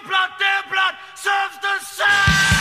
blood, their blood serves the same.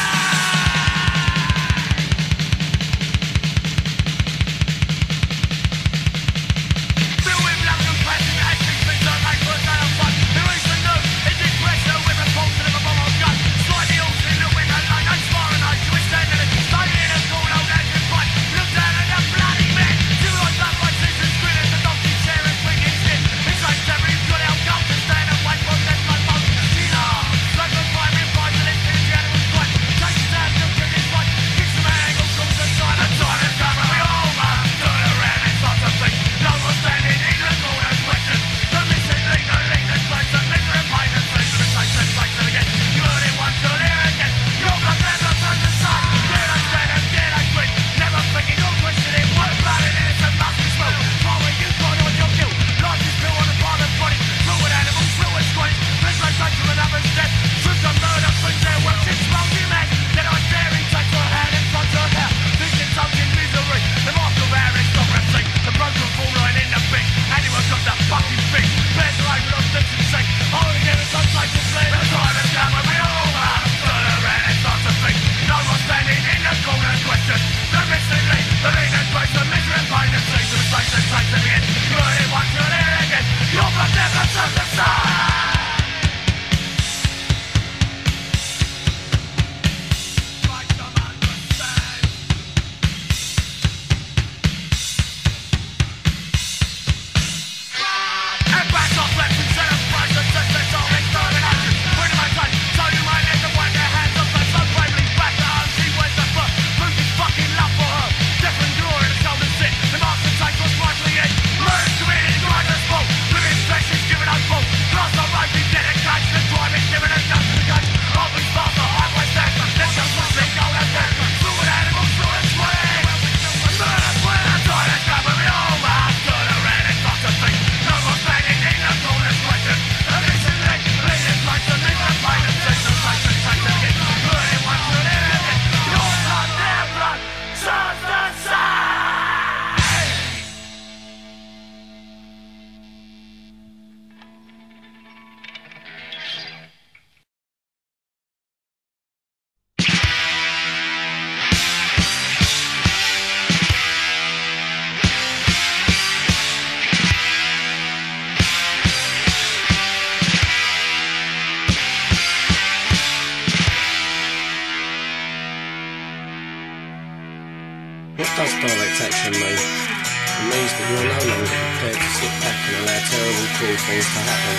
What does direct action mean? It means that you're no longer prepared to sit back and allow terrible, cruel things to happen.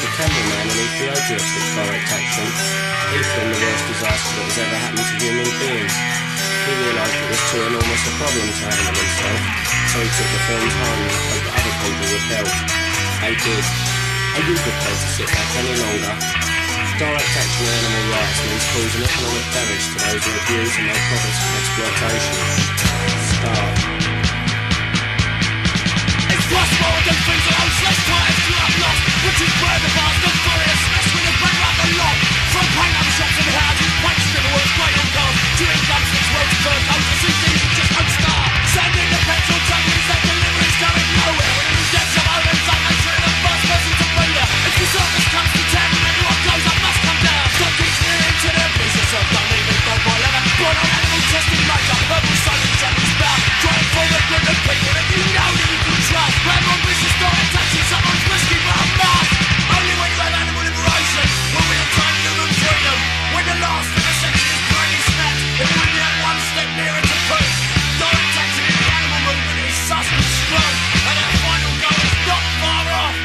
The cameraman in Ethiopia took direct action. He filmed the worst disaster that has ever happened to human beings. He realised it was too enormous a problem to handle himself, so he took the films home and hoped that other people would help. They did. Are you prepared to sit back any longer? Direct action in animal rights means causing economic damage to those who abuse and make profits from exploitation. Start. It's possible that things are less tired to have lost, which is where the bars are furious, mess with a bring up the lot. From paint up shops and houses, paint scribblers, great on cars, chewing gums, it's road to bird homes, and see things that just don't start. Sending the petrol junkies, their deliveries going nowhere. When the debts of Owens, I make sure the first person to bring there. If the circus comes to town and everyone goes up, must come down. Don't keep sneering to their business of don't leave it, don't boil ever. Born on animal testing, make up herbal silence and it's bound. Trying for the good of people that you know that you can trust. Grab on business, direct action, someone's whiskey, but I'm not. Only when you have animal liberation, when we obtain human freedom. When the last of the section is greatly snapped, and we get one step nearer to proof. Direct action in the animal movement is sus and strong, and our final goal is not far off.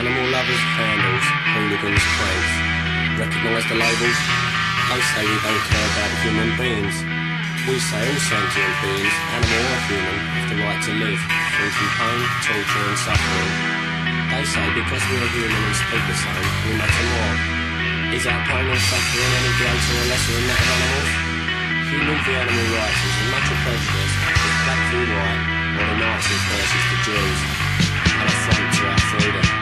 Animal lovers, vandals, hooligans, cranks. Recognise the labels? They say we don't care about human beings. We say all sentient beings, animal or human, have the right to live, free from pain, torture and suffering. They say because we are human and speak the same, we matter more. Is our pain and suffering any greater or lesser than that of animals? Human v animal rights is as much a prejudice as black v white or the Nazis versus the Jews, an affront to our freedom.